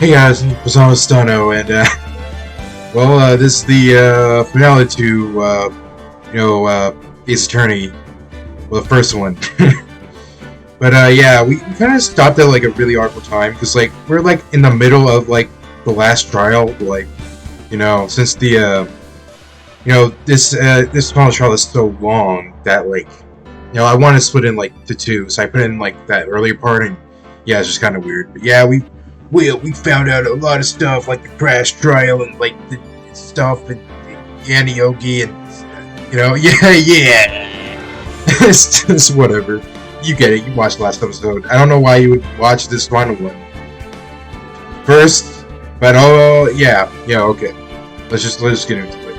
Hey guys, Pizzano Pastano, and this is the finale to Ace Attorney, well, the first one. But yeah, we kind of stopped at like a really awkward time because like we're like in the middle of like the last trial, like since the this final trial is so long that like I want to split in like to two, so I put in like that earlier part, and yeah, it's just kind of weird. But yeah, we found out a lot of stuff like the crash trial and like the stuff and Yanni Yogi and it's just whatever. You get it. You watched the last episode. I don't know why you would watch this final one first, but yeah, okay. Let's just get into it.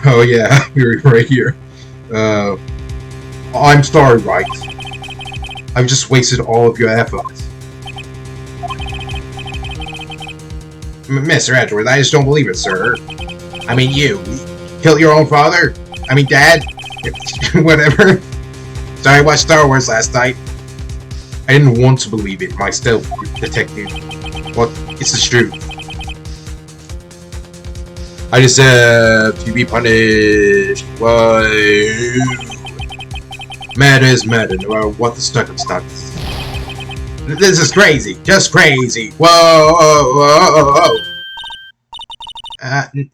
Oh yeah, we're right here. I'm sorry, Wright. I've just wasted all of your efforts. Mr. Edward, I just don't believe it, sir. I mean, you killed your own father? I mean, Dad? Whatever. Sorry, I watched Star Wars last night. I didn't want to believe it myself, detective. But it's the truth. I deserve to be punished. Why? Matter is matter, no matter what the circumstances. This is crazy, just crazy. Whoa.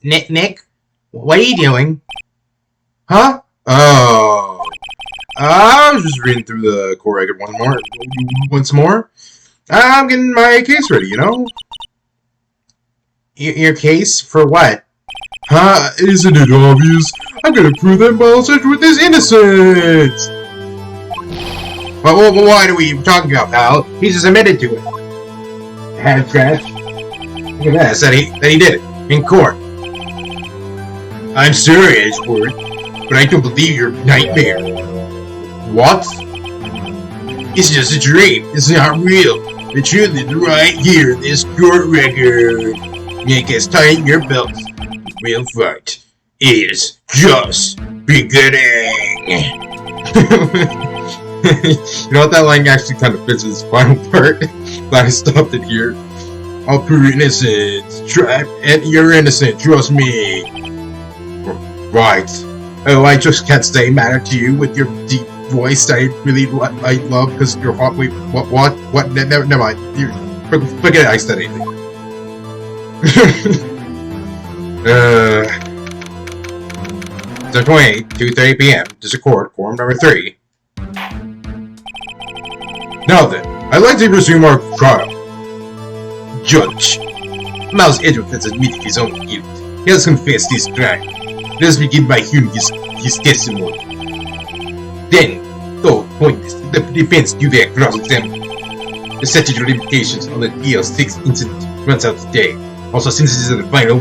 Nick, what are you doing? Huh? Oh. I was just reading through the core record once more. I'm getting my case ready, Your case? For what? Huh? Isn't it obvious? I'm gonna prove that Miles Edgeworth is innocent! Well, what are we talking about, pal? He just admitted to it. Head trash. Look at that, said he did it. In court. I'm sorry, Edgeworth, but I don't believe your nightmare. What? It's just a dream. It's not real. The truth is right here in this court record. Nick has tightened your belts. The real fight is just beginning. You know what, that line actually kind of fits in this final part. Glad I stopped it here. I'll prove your innocence. And you're innocent, trust me. Right. Oh, I just can't stay mad to you with your deep voice. I really love because you're hot. Wait, what? Never mind. Forget it, I said anything. September 28, 2:30 p.m. District Court, Quorum number 3. Now then, I'd like to resume our trial. Judge. Miles Edgeworth has admitted his own guilt. He has confessed his crime. Let us begin by hearing his testimony. Then, the defense do their cross-examination. The statute of limitations on the DL6 incident runs out today. Also, since this is the final,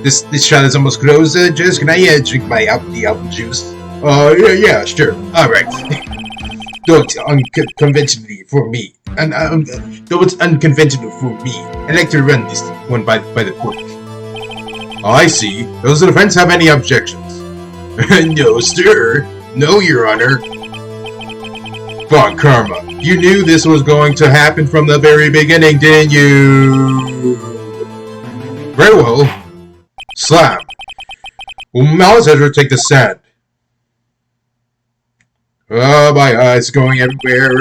this trial is almost closed. Judge, can I drink my apple juice? Yeah, sure. Alright. Though it's unconventionally for me, I'd like to run this one by the court. Oh, I see. Does the defense have any objections? No, sir. No, Your Honor. Von Karma, you knew this was going to happen from the very beginning, didn't you? Very well. Slam. Will Miles Edgeworth take the stand? Oh, my eyes going everywhere.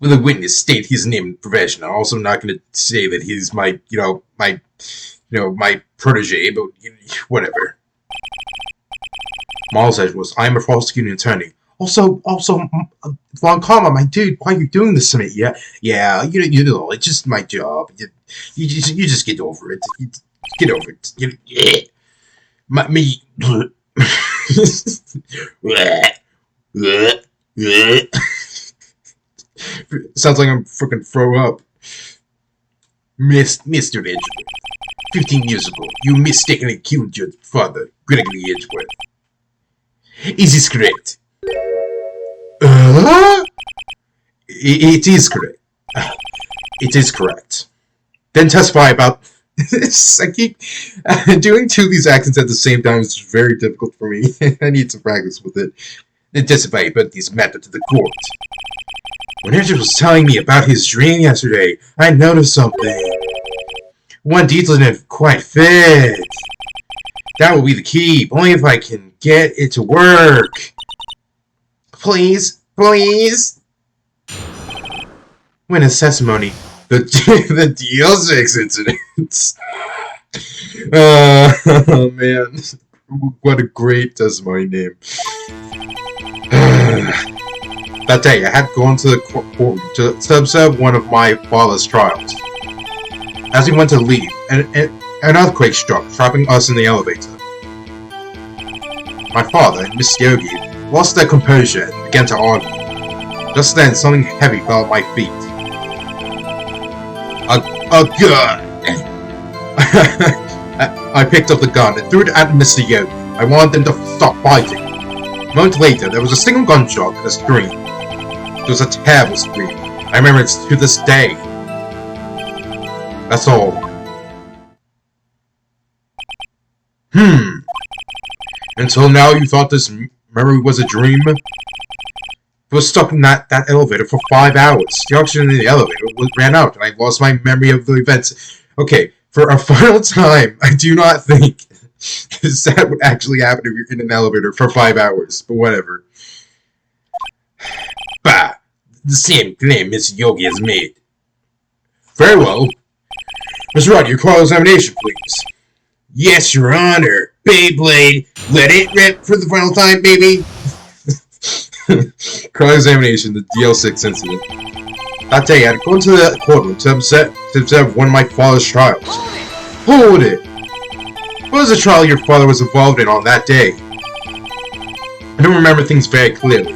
Will the witness state his name and profession? I'm also not going to say that he's my protege, but whatever. Miles Edgeworth, I'm a prosecuting attorney. Also, Von Karma, my dude, why are you doing this to me? Yeah, it's just my job. You just get over it. Get over it. Me. Sounds like I'm freaking throw up. Mr. Edgeworth, 15 years ago, you mistakenly killed your father, Gregory Edgeworth. Is this correct? It is correct. It is correct. Then testify about I keep doing two of these accents at the same time is very difficult for me. I need some practice with it. Anticipate, but these matter to the court. When Richard was telling me about his dream yesterday, I noticed something. One detail didn't quite fit. That will be the key, only if I can get it to work. Please, please. Witness testimony. The DL6 incident. Oh man, what a great testimony name. That day, I had gone to the courtroom to observe one of my father's trials. As we went to leave, an earthquake struck, trapping us in the elevator. My father and Miss Yogi lost their composure and began to argue. Just then, something heavy fell at my feet. A gun! I picked up the gun and threw it at Mr. Yogi. I wanted them to stop fighting. A moment later, there was a single gunshot and a scream. It was a terrible scream. I remember it to this day. That's all. Until now, you thought this memory was a dream? I was stuck in that elevator for 5 hours. The oxygen in the elevator ran out, and I lost my memory of the events. Okay, for a final time, I do not think that would actually happen if you're in an elevator for 5 hours, but whatever. Bah! The same claim Mr. Yogi has made. Very well. Mr. Wright, your cross-examination, please. Yes, Your Honor. Beyblade, let it rip for the final time, baby! Cross-examination, the DL6 incident. That day, I had gone to the courtroom to observe one of my father's trials. Hold it! What was the trial your father was involved in on that day? I don't remember things very clearly.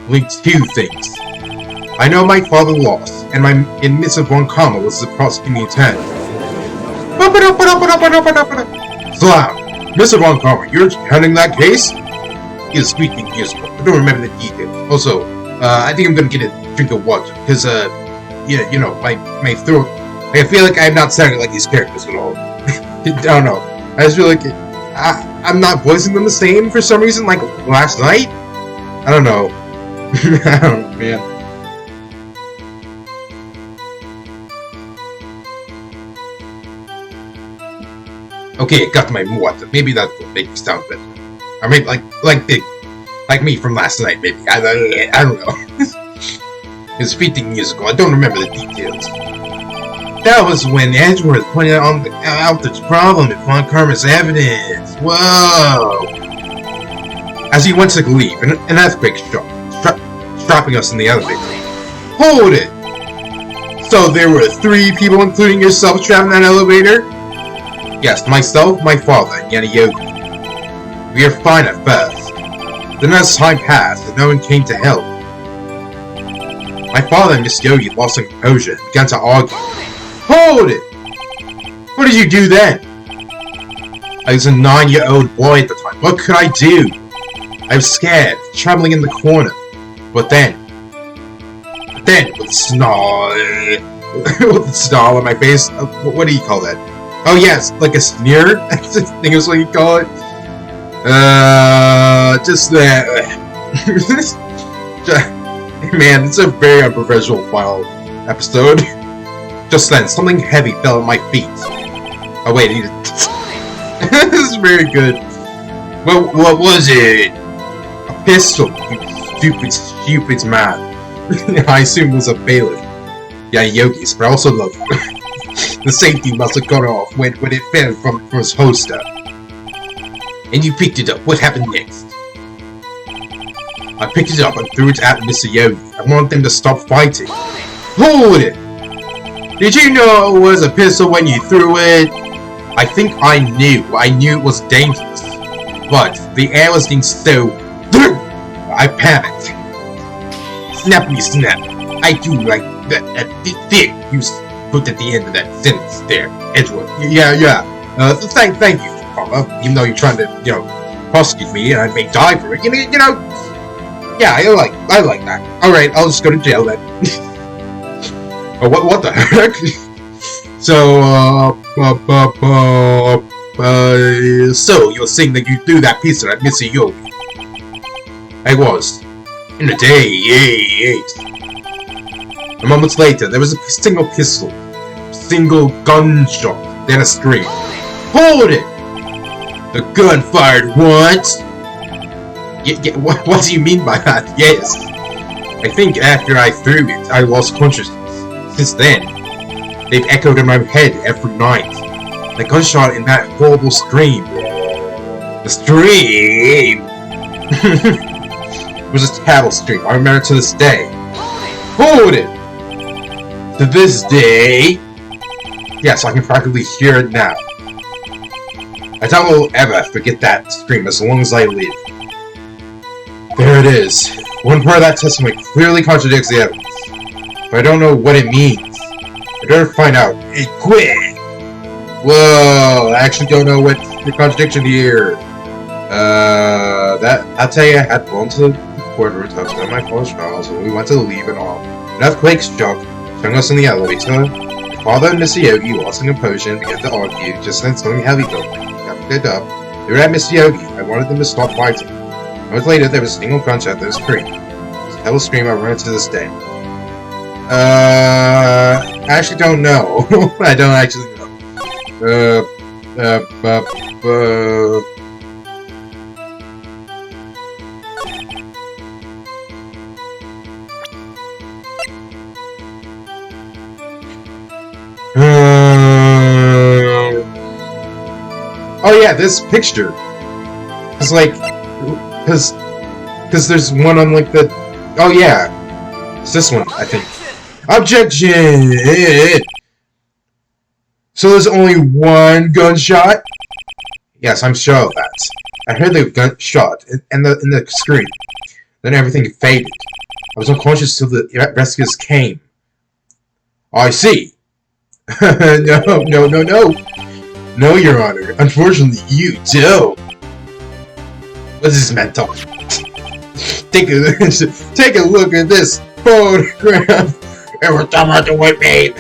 Only 2 things. I know my father lost, and Mr. Von Kama was the prosecuting attorney. Slam! Mr. Von Kama, you're handling that case? He was speaking years ago. I don't remember the details. Also, I think I'm gonna get a drink of water, because, yeah, you know, my throat, I feel like I'm not sounding like these characters at all. I don't know. I just feel like I'm not voicing them the same for some reason, like last night? I don't know. I don't know, man. Okay, I got my water. Maybe that will make me sound better. I mean, like me from last night, maybe. I don't know. It's 15 years ago. I don't remember the details. That was when Edgeworth pointed out the problem in Von Karma's evidence. Whoa! As he went to leave, an earthquake struck, dropping us in the elevator. Hold it! So there were 3 people, including yourself, trapped in that elevator? Yes, myself, my father, and Yana Yogi. We were fine at first. Then as time passed, and no one came to help. My father and Miss Yogi lost their composure and began to argue. Hold it! What did you do then? I was a 9-year-old boy at the time. What could I do? I was scared, trembling in the corner. But then, with a snarl, with a snarl on my face, what do you call that? Oh yes, like a sneer? I think it's what you call it. Just that. Man, it's a very unprofessional final episode. Just then, something heavy fell at my feet. Oh wait, this is very good. What was it? A pistol, you stupid man. I assume it was a bailiff. Yeah, Yogi's, but I also love it. The safety must have gone off when it fell from his holster. And you picked it up. What happened next? I picked it up and threw it at Mr. Yogi. I wanted them to stop fighting. Hold it! Did you know it was a pistol when you threw it? I think I knew. I knew it was dangerous. But the air was getting so... I panicked. Snappity snap. I do like that thing you put at the end of that sentence there, Edgeworth. Yeah. Thank you, Papa. Even though you're trying to, prosecute me and I may die for it. Yeah, I like that. Alright, I'll just go to jail then. Oh, what the heck? So you're saying that you threw that pizza at Missy Yogi? I was. In the day, yes. A moment later, there was a single pistol, single gunshot, then a scream. Hold it! The gun fired once. Yeah, what do you mean by that? Yes. I think after I threw it, I lost consciousness. Since then, they've echoed in my head every night. The gunshot in that horrible scream. The scream! It was a terrible scream. I remember it to this day. Hold it! To this day? Yes, I can practically hear it now. I doubt I will ever forget that scream as long as I live. There it is. One part of that testimony clearly contradicts the evidence. But I don't know what it means. I better find out. Hey, quick! Whoa, I actually don't know what the contradiction here. I'll tell you, I had gone to the corridor to upstairs my father's house when we went to leave and all. An earthquake struck, showing us in the elevator. My father and Mr. Yogi, watching a potion, began to argue, just then something heavy fell. It up. They were at Mr. Yogi. I wanted them to stop fighting. Moments later, there was a single gunshot that was screamed. It was a hell scream I remember to this day. I actually don't know. I don't actually know. Oh yeah, this picture. It's like, cause there's one on like the. Oh yeah, it's this one I think. Objection. So there's only one gunshot. Yes, I'm sure of that. I heard the gunshot in the screen. Then everything faded. I was unconscious till the rescuers came. I see. No. No, Your Honor. Unfortunately, you do. What is this mental? Take a look at this photograph. Every time I do it, babe.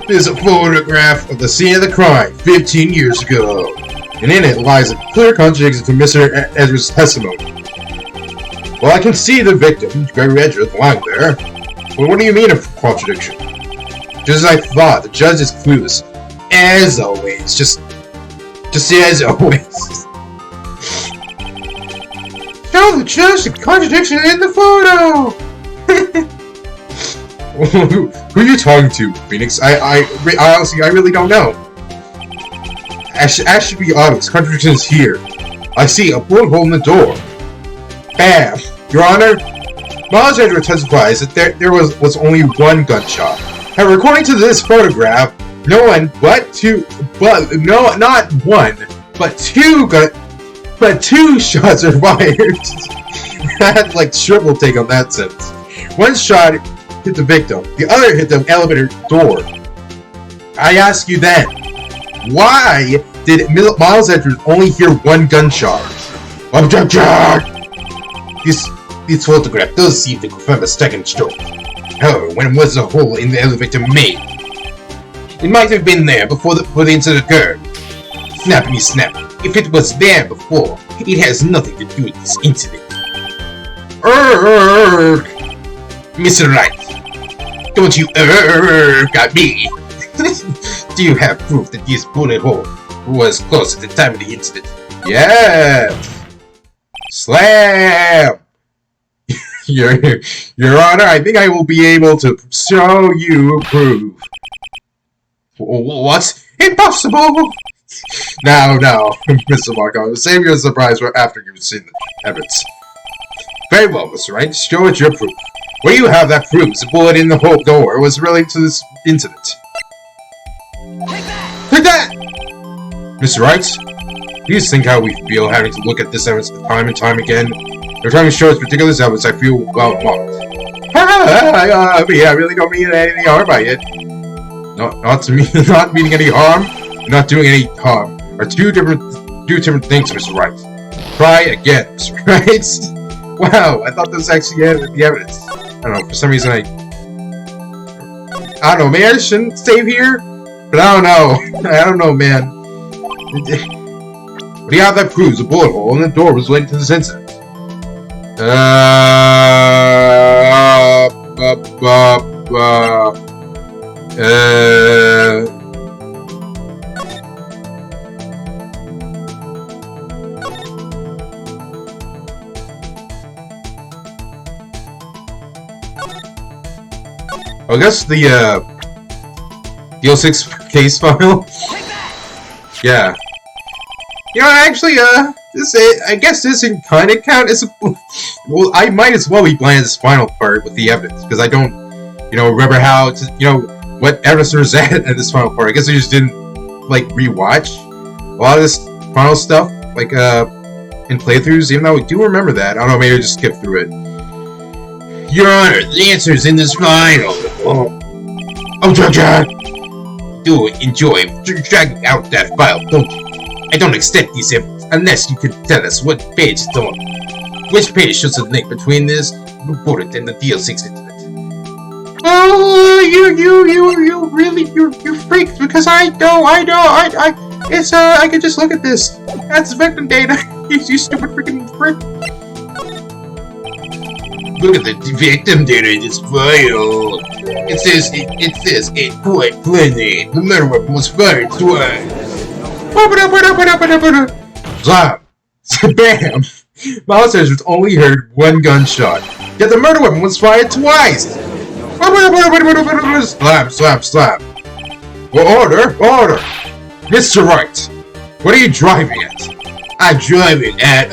There's a photograph of the scene of the crime 15 years ago, and in it lies a clear contradiction to Mr. Edwards' testimony. Well, I can see the victim, Gregory Edwards, lying there. Well, what do you mean a contradiction? Just as I thought, the judge is clueless. As always, just as always. Show the judge the contradiction in the photo. Who are you talking to, Phoenix? I honestly, I really don't know. As should be obvious, contradiction is here. I see a bullet hole in the door. Bam! Your Honor, Miles Edwards testifies that there was only one gunshot. However, according to this photograph, not one, but two shots are fired. I had like triple take on that sentence. One shot hit the victim, the other hit the elevator door. I ask you then, why did Miles Edwards only hear one gunshot? Objection! This photograph does seem to confirm a second stroke. However, when was the hole in the elevator made? It might have been there before the incident occurred. Snappity snap. If it was there before, it has nothing to do with this incident. Mr. Wright, don't you at me. Do you have proof that this bullet hole was closed at the time of the incident? Yes. Slam. Your Honor, I think I will be able to show you proof. What? Impossible! No, Mr. Marco, save your surprise for after you've seen the evidence. Very well, Mr. Wright, show us your proof. Where you have that proves the bullet in the whole door was related to this incident. Take that! Mr. Wright, please think how we feel having to look at this evidence time and time again. Every time you show us particular evidence, I feel well mocked. I really don't mean any harm by it. Not meaning any harm, not doing any harm are two different things, Mr. Wright. Try again, Mr. Wright. Wow, I thought this was actually the evidence. I don't know, for some reason I don't know, maybe I shouldn't save here? But I don't know. I don't know, man. But yeah, that proves a bullet hole in the door was linked to this incident. I guess the DL6 case file. Yeah. You know, actually, I guess this can kind of count as a. Well, I might as well be playing this final part with the evidence because I don't, remember how to, what evidence there was at this final part. I guess I just didn't like rewatch a lot of this final stuff, like in playthroughs. Even though I do remember that, I don't know, maybe I just skipped through it. Your Honor, the answer's in this final. Oh, Jack! Do enjoy dragging out that file, don't you? I don't accept these evidence unless you can tell us what page it's on. Which page shows the link between this bullet and the DL6 incident? Oh, you're freaked because I can just look at this. That's victim data. You stupid freaking frick. Look at the victim data in this file. It says 8.20. The murder weapon was fired twice. Slam! Bam! Miles has only heard one gunshot, yet the murder weapon was fired twice! Slam! Order! Mr. Wright, what are you driving at? I'm driving at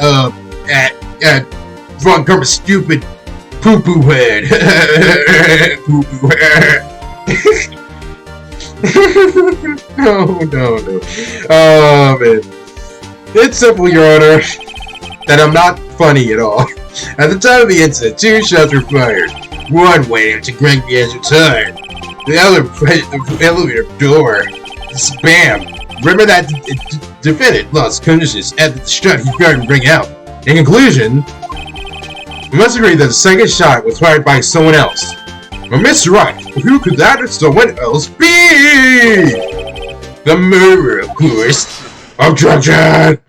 Von Kermit's stupid poo-poo head. Poo-poo head. No. Oh, man. It's simple, Your Honor, that I'm not funny at all. At the time of the incident, 2 shots were fired. One went into Greg Bian's time. The other the elevator door. Spam. Remember that defendant lost consciousness at the shot he tried to bring out. In conclusion, we must agree that the second shot was fired by someone else. But Mr. Wright, who could that someone else be? The murderer, of course. Objection!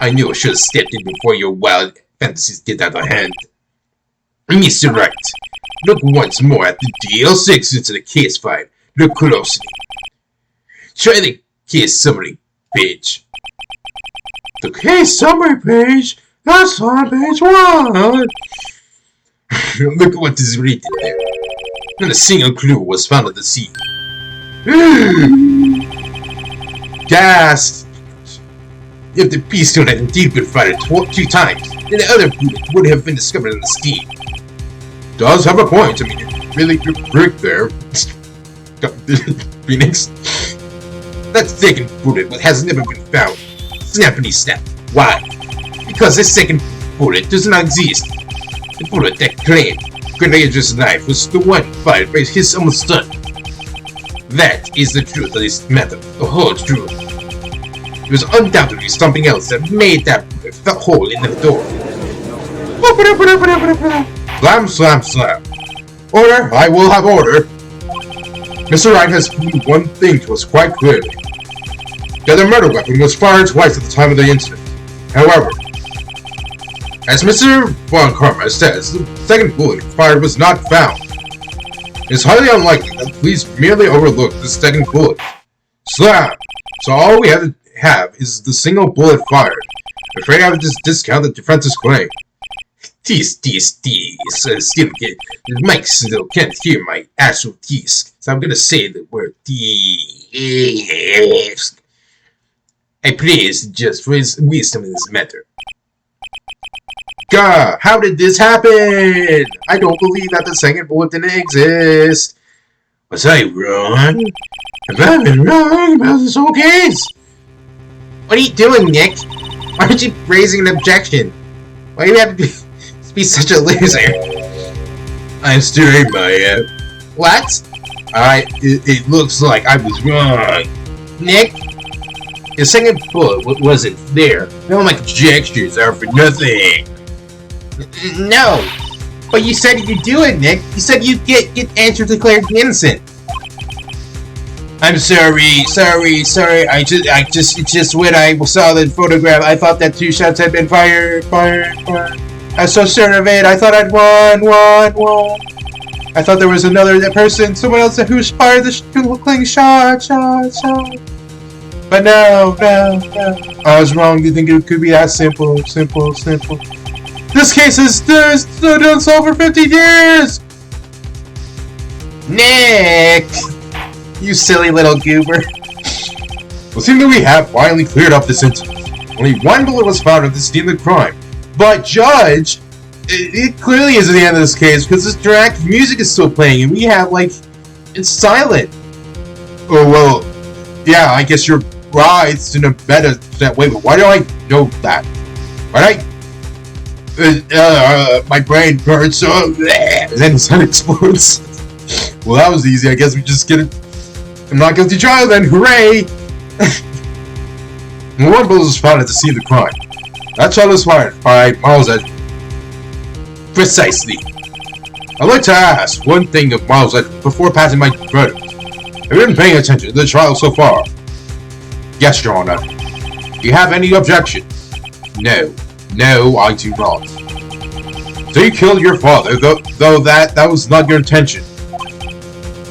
I knew I should have stepped in before your wild fantasies get out of hand. Mr. Wright, look once more at the DL6 into the case file. Look closely. Try the case summary page. The case summary page? That's on page 1! Look at what is written there. Not a single clue was found at the scene. Gas! If the pistol had indeed been fired 2 times, then the other bullet would have been discovered in the steam. Does have a point. I mean, you really good break there. Phoenix. That second bullet has never been found. Snappity snap. Why? Because this second bullet does not exist. The bullet that claimed Grenadier's knife was the one fired by his own son. That is the truth of this matter, the whole truth. It was undoubtedly something else that made that hole in the door. Slam. Order, I will have order. Mr. Wright has proved one thing to us quite clearly. That the murder weapon was fired twice at the time of the incident. However, as Mr. Von Karma says, the second bullet fired was not found. It is highly unlikely that the police merely overlooked the second bullet. Slam! So all we have to have is the single bullet fired. I'm afraid I have to discount the defense's claim. Mike still can't hear my actual teeth, so I'm gonna say the word teeth. I praise just for his wisdom in this matter. Gah! How did this happen? I don't believe that the second bullet didn't exist. Was I wrong? Have I been wrong about this whole case? What are you doing, Nick? Why aren't you raising an objection? Why do you have to be such a loser? I'm steering my What? It looks like I was wrong. Nick? The second bullet wasn't there. All my conjectures are for nothing. No! But you said you'd do it, Nick. You said you'd get answer declared innocent. I'm sorry. It's just when I saw the photograph, I thought that 2 shots had been fired. I was so sure of it. I thought I'd won. I thought there was another person, someone else who's fired the clean shot. But no. I was wrong to think it could be that simple. This case is still unsolved for 50 years! Nick! You silly little goober. Well, seems that we have finally cleared up this incident. Only 1 bullet was found at the scene of the crime. But, Judge, it clearly isn't the end of this case because this interactive music is still playing and we have, like, it's silent. Oh, well, yeah, I guess you're right. It's in a better way, but why do I know that? Why my brain hurts so, and then the sun explodes. Well, that was easy. I guess we just get it. I'm not guilty trial then. Hooray! 1 bullet was found at the scene of the crime. That shot was fired by Miles Edgeworth. Precisely. I'd like to ask one thing of Miles Edgeworth before passing my verdict. Have you been paying attention to the trial so far? Yes, Your Honor. Do you have any objections? No, I do not. So you killed your father, though that was not your intention.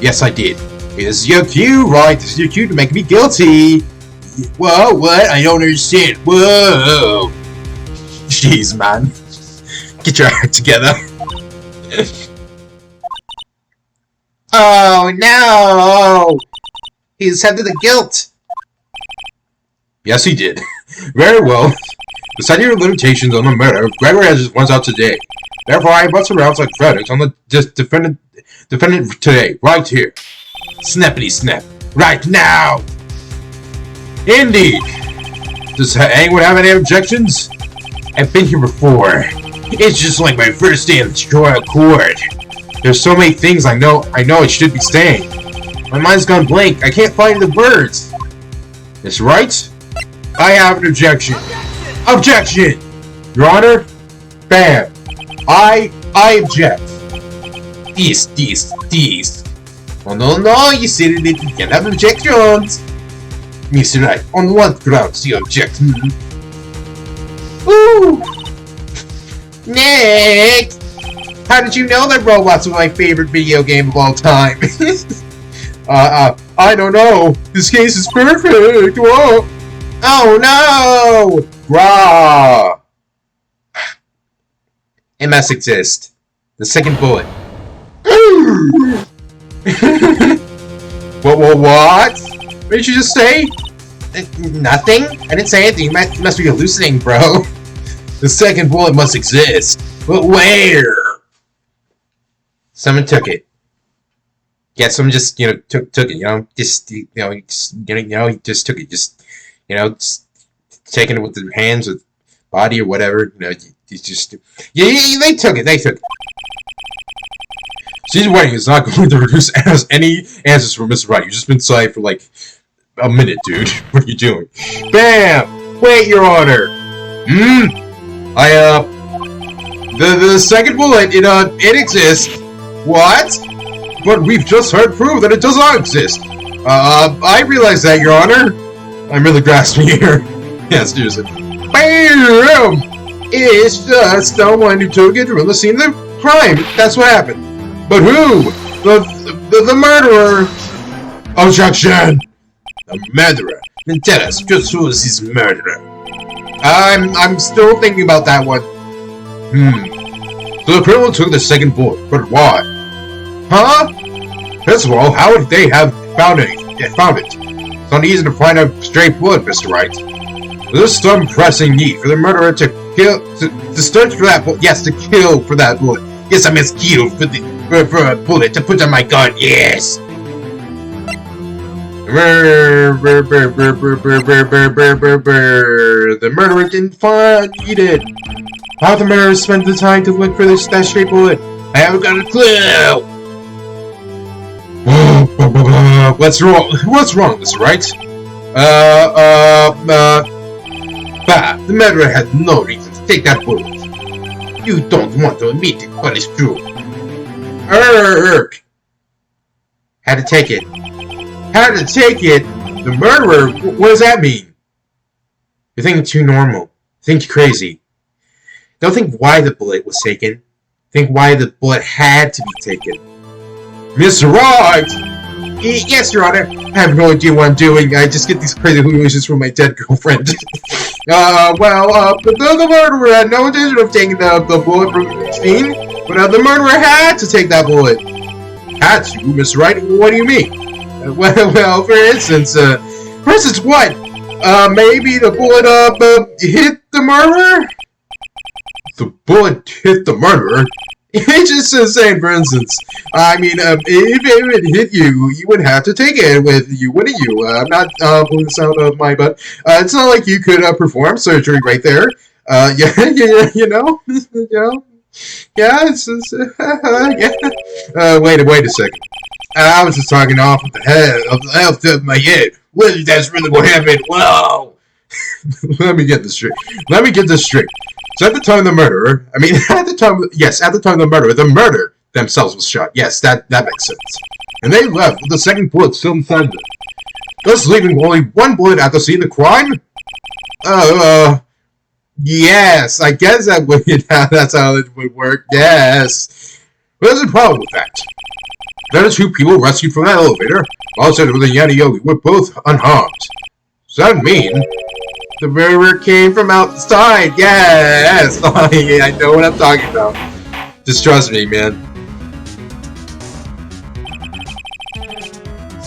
Yes, I did. This is your cue, right? This is your cue to make me guilty. Whoa, what? I don't understand. Whoa. Jeez, man. Get your act together. Oh, no! He accepted the guilt. Yes, he did. Very well. Besides your limitations on the murder, Gregory has just runs out today. Therefore, I must announce like verdicts on the defendant today, right here. Snappity snap. Right now! Indeed! Does anyone have any objections? I've been here before. It's just like my first day in the trial court. There's so many things I know I should be saying. My mind's gone blank. I can't find the words. That's right. I have an objection. Objection! Your Honor? Bam! I object. These. Oh no, you said it, you can't have objections. Mr. Wright, on what grounds do you object? Ooh! Nick! How did you know that robots were my favorite video game of all time? I don't know. This case is perfect. Whoa! Oh no! Rah! It must exist. The second bullet. What? What did you just say? Nothing? I didn't say anything. You must be hallucinating, bro. The second bullet must exist. But where? Someone took it. Yeah, someone just, took it, he just took it, just taking it with their hands, with body or whatever, he's just, they took it. Season Writing is not going to produce any answers from Mr. Wright. You've just been silent for like a minute, dude. What are you doing? Bam! Wait, Your Honor. The second bullet, it exists. What? But we've just heard proof that it does not exist. I realize that, Your Honor. I'm really grasping here. Yeah, seriously. Bam! It's just someone who took it from the scene of the crime. That's what happened. But who? The murderer! Objection! The murderer. Then tell us, just who is his murderer? I'm still thinking about that one. So the criminal took the second bullet, but why? Huh? First of all, how would they have found it? It's not easy to find a stray bullet, Mr. Wright. There's some pressing need for the murderer to search for that bullet. Yes, to kill for that bullet. Yes, I meant kill for a bullet to put on my gun. Yes. The murderer didn't find it. How the murderer spent the time to look for that stray bullet? I haven't got a clue. What's wrong? What's wrong, Mr. Wright? The murderer had no reason to take that bullet. You don't want to admit it, but it's true. Urgh! Had to take it. Had to take it? The murderer? What does that mean? You're thinking too normal. Think crazy. Don't think why the bullet was taken. Think why the bullet had to be taken. Mr. Wright! Yes, Your Honor. I have no idea what I'm doing. I just get these crazy hallucinations from my dead girlfriend. The murderer had no intention of taking the bullet from the scene, but the murderer had to take that bullet. Had to, Mr. Wright? What do you mean? Well, for instance, what? Maybe the bullet, hit the murderer? The bullet hit the murderer? It's just saying, for instance. I mean, if it hit you, you would have to take it with you, wouldn't you? I'm not pulling this out of my butt. It's not like you could perform surgery right there. Yeah, you know? Yeah, yeah. Wait a second. I was just talking off of the head, of my head. Well, that's really what happened. Whoa! Let me get this straight. So at the time of the murderer, at the time of the murder themselves was shot. Yes, that makes sense. And they left with the second bullet still inside them, thus leaving only one bullet at the scene of the crime? Yes, I guess that's how it would work, yes. But there's a problem with that. The other two people rescued from that elevator, also with the Yeti Yogi, were both unharmed. Does that mean the murderer came from outside? Yes! I know what I'm talking about. Just trust me, man.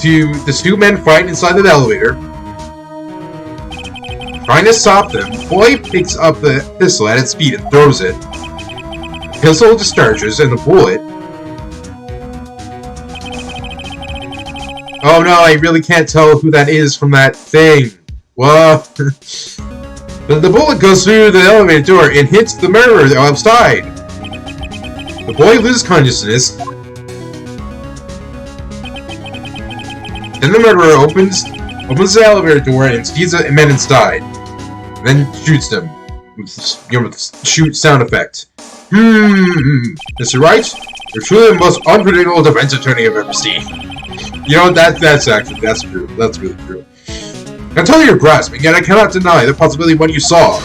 The two men fight inside the elevator. Trying to stop them, the boy picks up the pistol at its feet and throws it. The pistol discharges and the bullet... Oh no, I really can't tell who that is from that thing. What? But the bullet goes through the elevator door and hits the murderer outside. The boy loses consciousness. Then the murderer opens the elevator door and sees the men inside. Then shoots them with the shoot sound effect. Mr. Wright, you're truly the most unpredictable defense attorney I've ever seen. You know, that's true. That's really true. I tell you you're grasping, yet I cannot deny the possibility of what you saw.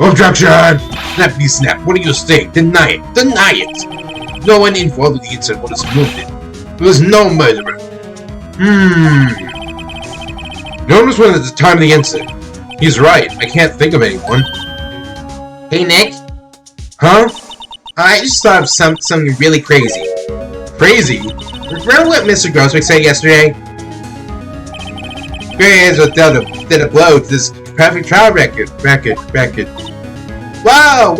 Objection! Snappity snap. What do you say? Deny it. Deny it. No one involved in the incident was wounded. There was no murderer. No one was wounded at the time of the incident. He's right. I can't think of anyone. Hey, Nick. Huh? I just thought of something really crazy. Crazy? Remember what Mr. Grosswick said yesterday? Experience did a blow to this perfect trial record. Wow!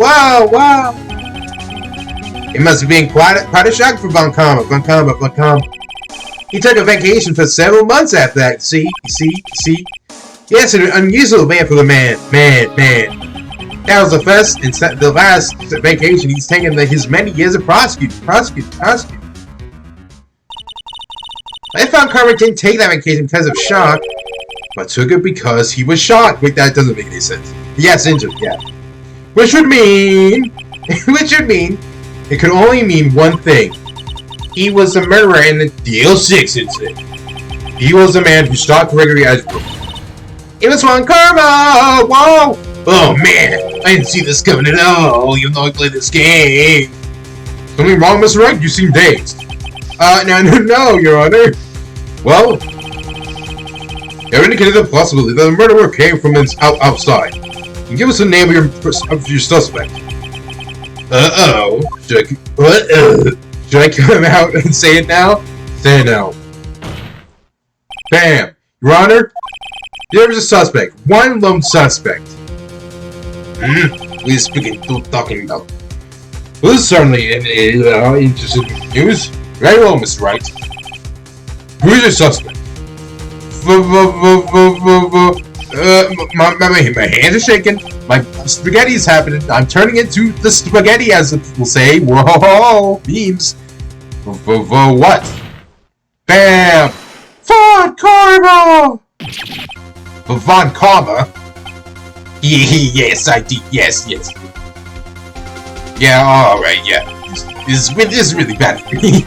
It must have been quite a shock for Von Karma. He took a vacation for several months after that. See? Yes, an unusual man for the man. That was the first and the last vacation he's taken in his many years of prosecuting. I found Karma didn't take that vacation because of shock, but took it because he was shot. Wait, that doesn't make any sense. Yes, injured, yeah. Which would mean, it could only mean one thing. He was the murderer in the DL6 incident. He was the man who stalked Gregory Ashbrook. It was Von Karma! Whoa! Oh man, I didn't see this coming at all, even though I played this game. Something wrong, Mr. Wright? You seem dazed. No, Your Honor. Well, you indicated the possibility that the murderer came from outside. Can you give us the name of your suspect? Should I come out and say it now? Say it now. Bam! Your Honor, there is a suspect. One lone suspect. We're talking about. Well, this is certainly interesting news. Very well, Mr. Wright. Who is your suspect? My hands are shaking. My spaghetti is happening. I'm turning into the spaghetti, as people say. Whoa, memes. What? Bam! Von Karma! Von Karma? Yes, I did. Yes. Yeah, alright, yeah. This is really bad for me.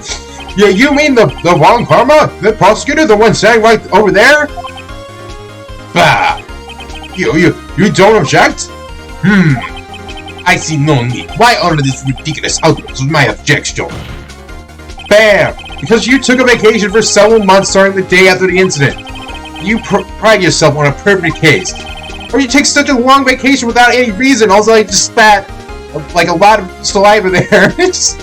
Yeah, you mean the wrong karma? The prosecutor, the one standing right over there? Bah! You don't object? I see no need. Why honor this ridiculous outburst with my objection? Bam! Because you took a vacation for several months starting the day after the incident. You pride yourself on a perfect case. Or you take such a long vacation without any reason, also I just spat like a lot of saliva there. It's,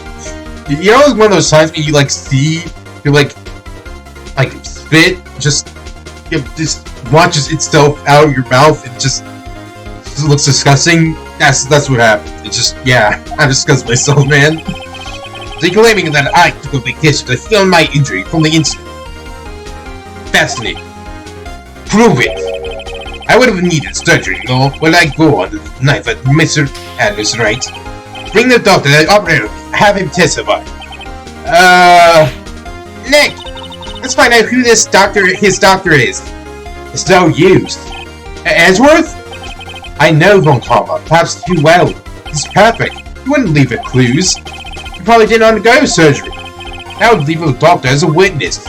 you know, it's one of those times when you like see, you like spit just launches itself out of your mouth and just looks disgusting. That's what happened. It's just, yeah, I disgust myself, man. So you're claiming that I took a vacation to heal my injury from the incident. Fascinating. Prove it. I would have needed surgery, you know, when I go on the knife at Mr. Adler's Wright. Bring the doctor, the operator, have him testify. Nick! Let's find out who his doctor is. It's no use. Edgeworth? I know Von Karma, perhaps too well. He's perfect. He wouldn't leave it clues. He probably didn't undergo surgery. I would leave the doctor as a witness.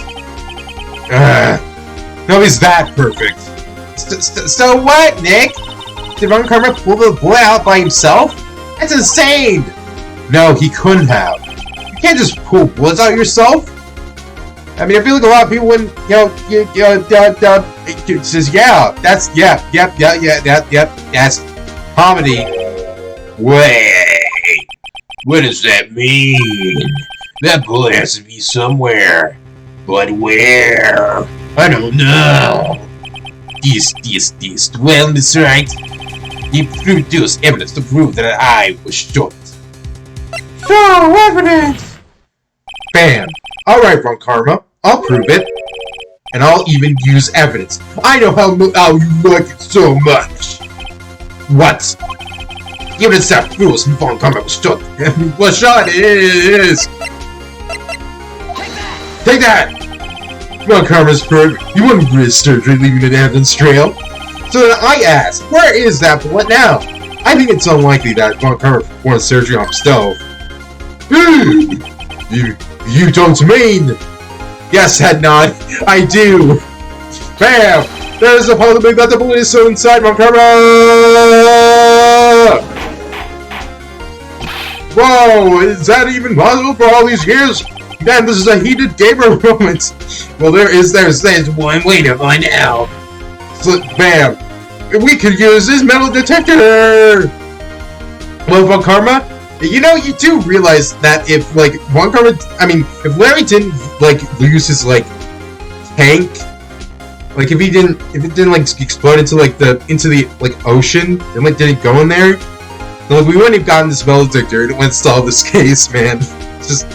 No, he's that perfect. So what, Nick? Did Von Karma pull the boy out by himself? That's insane! No, he couldn't have. You can't just pull bullets out yourself. I mean, I feel like a lot of people wouldn't, it says, that's comedy. Wait, what does that mean? That bullet has to be somewhere. But where? I don't know. Well, Mr. Wright, he produced evidence to prove that I was shot. Show evidence! Bam! Alright, Von Karma, I'll prove it. And I'll even use evidence. I know how you like it so much. What? The evidence that proves Von Karma was shot. Was shot is... Take that! Von Karma's perfect. You wouldn't risk surgery leaving an evidence trail. So then I ask, where is that bullet now? I think it's unlikely that Von Karma performed surgery on himself. You don't mean? Yes, head nod. I do. Bam! There's a possibility that the bullet is still inside Von Karma. Whoa! Is that even possible for all these years? Man, this is a heated gamer moment. Well, there's one way to find out. So, bam! We could use this metal detector. Well, Von Karma, you know, you do realize that if like Von Karma, I mean, if Larry didn't like lose his like tank, like if it didn't like explode into the ocean and like didn't go in there, then like we wouldn't have gotten this metal detector and it wouldn't solve this case, man. It's just.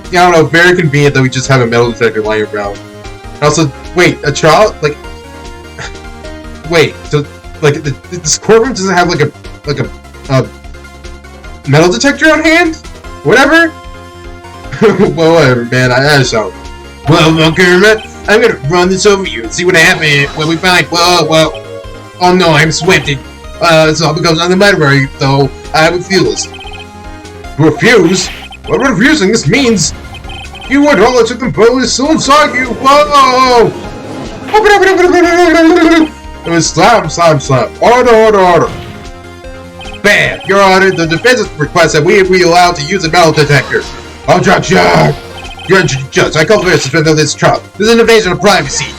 I don't know, very convenient that we just have a metal detector lying around. And also, wait, a trial? Like, wait, so, like, this courtroom doesn't have, like a metal detector on hand? Whatever? Well, whatever, man, I just don't. Well, Kermit, I'm gonna run this over you and see what happens when we find, well, oh no, I'm sweating. It's all because I'm the library, though I refuse. Refuse? What refusing this means? You would all let them bullies still inside you. Whoa! It was slam. Order. Bam! Your Honor, the defense requests that we be allowed to use a metal detector. Objection! Your Judge, I call for a suspension of this trial. This is an invasion of privacy.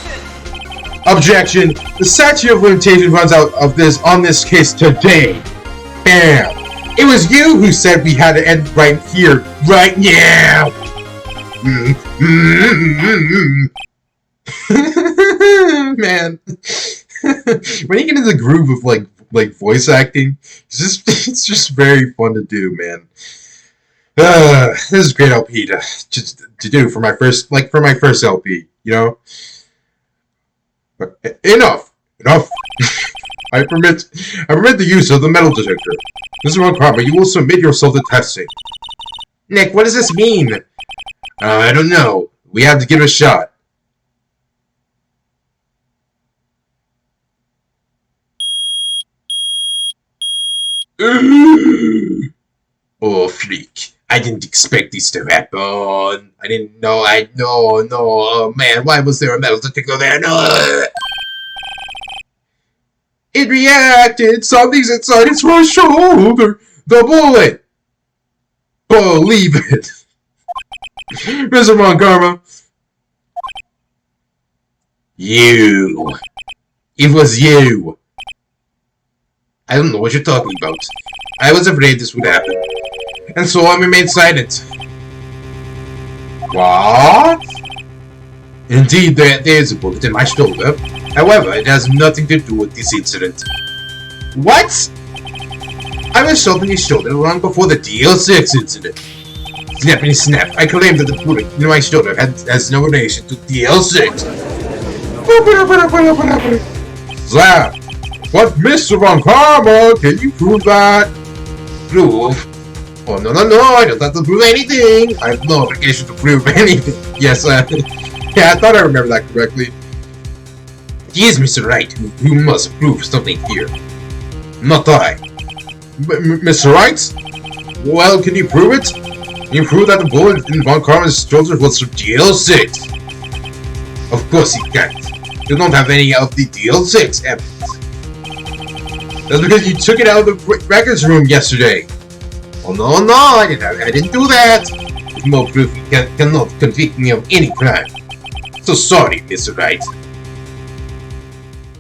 Objection! The statute of limitation runs out of on this case today. Bam! It was you who said we had to end right here, right now! Man. When you get into the groove of like voice acting, it's just very fun to do, man. This is a great LP to do for my first LP, you know? But enough! I permit the use of the metal detector. This is Von Karma, you will submit yourself to testing. Nick, what does this mean? I don't know. We have to give it a shot. Oh, freak. I didn't expect this to happen. I didn't know. No. Oh, man, why was there a metal detector there? No! It reacted! Something's inside its right shoulder! The bullet! Believe it! Mr. Montgomery! You! It was you! I don't know what you're talking about. I was afraid this would happen. And so I remained silent. What? Indeed, there is a bullet in my shoulder. However, it has nothing to do with this incident. What? I was shot in his shoulder long before the DL6 incident. Snappity snap, I claim that the bullet in my shoulder has no relation to DL6. Zap! What, Mr. Von Karma? Can you prove that? Prove? Oh, no, I don't have to prove anything. I have no obligation to prove anything. Yes, yeah, I thought I remembered that correctly. It is Mr. Wright who must prove something here. Not I. Mr. Wright? Well, can you prove it? Can you prove that the bullet in Von Karma's shoulder was from DL6? Of course he can't. You don't have any of the DL6 evidence. That's because you took it out of the records room yesterday. Oh no, I didn't do that. With no proof, you cannot convict me of any crime. So sorry, Mr. Wright.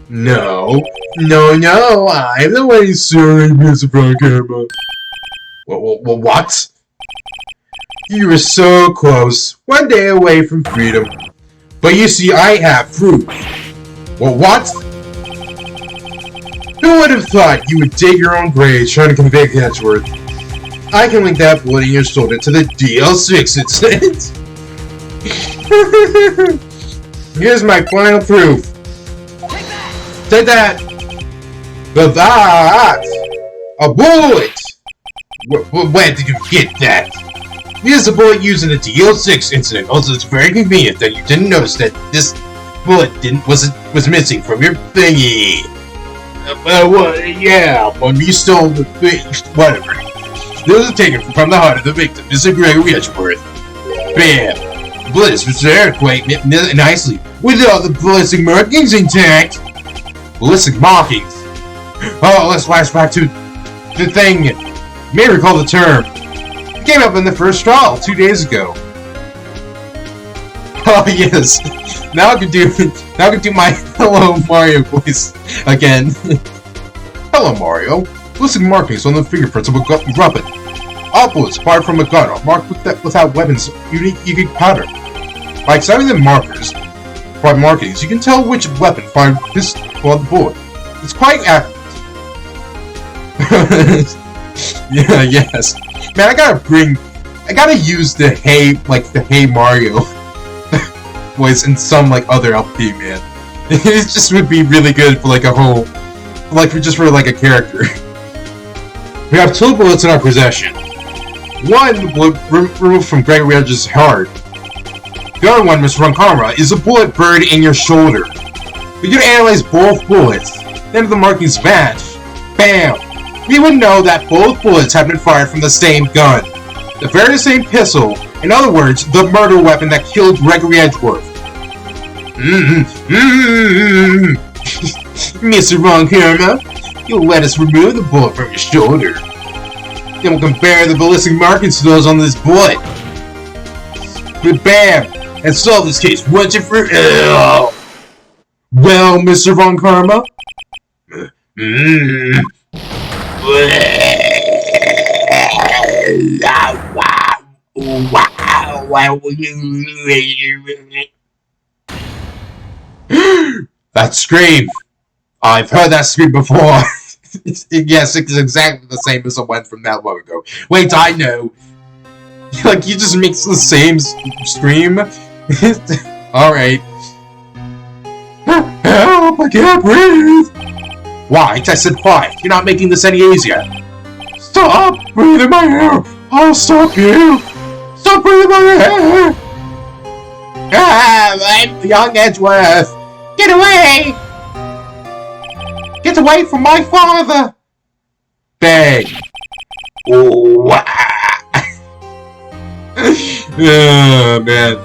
No, I'm the one sorry, Mr. Brockhammer. What? You were so close, one day away from freedom. But you see, I have proof. Well, what? Who would have thought you would dig your own grave trying to convict Edgeworth? I can link that bullet in your shoulder to the DL6 incident. Here's my final proof. Take that! That! A bullet! Where did you get that? Here's a bullet used in the DL6 incident. Also, it's very convenient that you didn't notice that this bullet was missing from your thingy. Yeah, but you stole the thing. Whatever. This was taken from the heart of the victim, Mr. Gregory Edgeworth. Bam! The bullet is there quite nicely, with all the ballistic markings intact. Ballistic markings? Oh, let's flash back to the thing. You may recall the term. It came up in the first trial 2 days ago. Oh yes. Now I can do my Hello Mario voice again. Hello Mario. Ballistic markings on the fingerprints of a weapon. All bullets fired from a gun are marked without weapons unique pattern. By examining the markings, you can tell which weapon fired the bullet. It's quite accurate. Yeah, yes. Man, I gotta use the Hey Mario voice in some other LP, man. It just would be really good for for a character. We have 2 bullets in our possession. One bullet removed from Gregory Edge's heart. The other one, Mr. Rankara, is a bullet buried in your shoulder. We could analyze both bullets. Then if the markings match, bam! We would know that both bullets have been fired from the same gun. The very same pistol. In other words, the murder weapon that killed Gregory Edgeworth. Mr. Rankara, you'll let us remove the bullet from your shoulder. Then we'll compare the ballistic markings to those on this bullet. But bam! And solve this case once and for all. Well, Mr. Von Karma? That scream! I've heard that scream before. Yes, it's exactly the same as the one from that long ago. Wait, I know. You just mix the same scream? Alright. Help, I can't breathe! Why? I said quiet. You're not making this any easier. Stop breathing my air! I'll stop you! Stop breathing my air! I'm young Edgeworth! Get away! Get away from my father! Bang! Wow! Oh, man.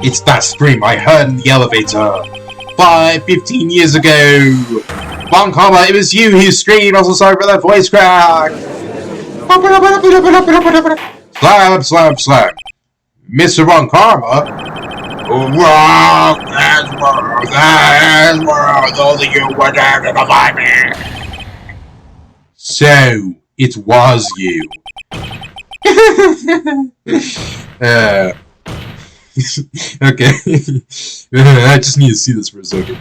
It's that scream I heard in the elevator 15 years ago. Bon Karma, it was you who screamed. Also sorry for that voice crack. Slam, slam, slam. Mr. Bon Karma? Wrong! That's worse! Only you were there to find me! So, it was you. Okay. I just need to see this for a second.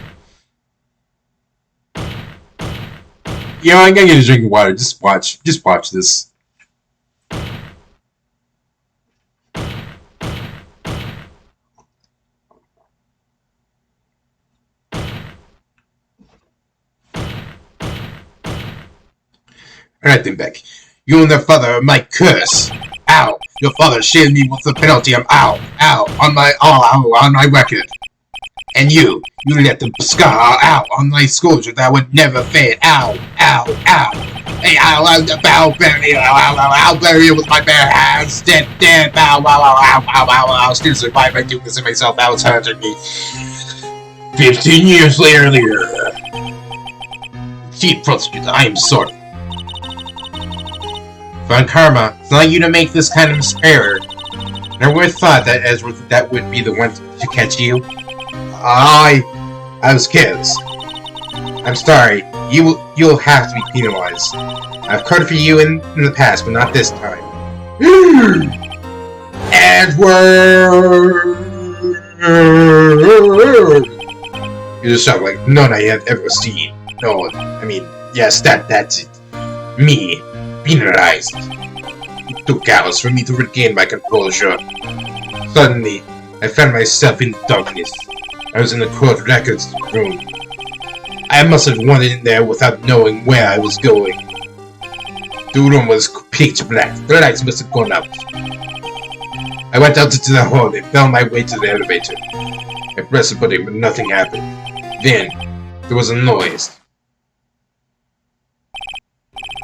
You know, I'm gonna get a drink of water. Just watch this. Alright then, Beck. You and your father are my curse. Ow! Your father shamed me with the penalty of ow! On my record. And you let the scar out on my sculpture that would never fade. Ow! Hey, I'll bury you with my bare hands. Dead. I'll still survive by doing this to myself. That was hurting me. 15 years later. Chief Prosecutor, I am sorry. Von Karma, it's not you to make this kind of error. Never would have thought that Ezra would be the one to catch you. I was careless. I'm sorry. You'll have to be penalized. I've covered for you in the past, but not this time. Edward! You just sound like none I have ever seen. No, I mean, yes, that's it. Me, penalized. It took hours for me to regain my composure. Suddenly, I found myself in darkness. I was in the court records room. I must have wandered in there without knowing where I was going. The room was pitch black. The lights must have gone out. I went out into the hall and found my way to the elevator. I pressed the button, but nothing happened. Then, there was a noise.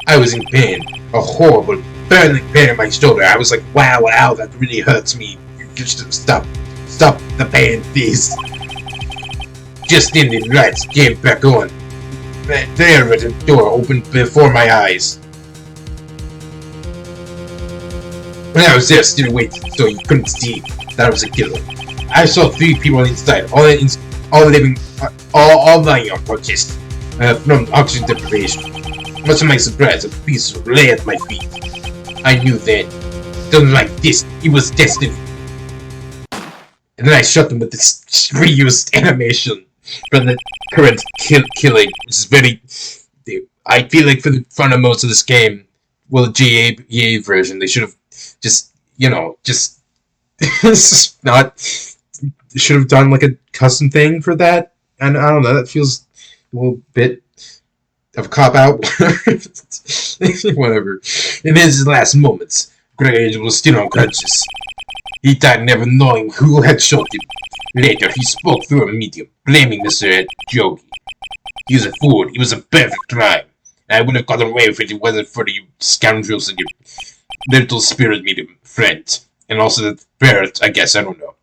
I was in pain. A horrible, burning pain in my shoulder. I was like, wow, that really hurts me. You should stop the pain, please. Just then the lights came back on. The elevator door opened before my eyes. When I was there still waiting, so you couldn't see that I was a killer. I saw 3 people inside, all lying unconscious from oxygen deprivation. Much to my surprise, a piece lay at my feet. I knew then, something like this, it was destiny. And then I shot them with this reused animation from the current killing, which is very... I feel like for the front of most of this game, well, the GA version, they should have just, you know, just not... should have done like a custom thing for that. And I don't know, that feels a little bit of a cop-out. Whatever. In his last moments, Greg was still unconscious. He died never knowing who had shot him. Later, he spoke through a medium, blaming Mr. Jogi. He was a fool. He was a perfect crime. I would have gotten away with it if it wasn't for you scoundrels and your little spirit medium friend. And also the parrot, I guess, I don't know.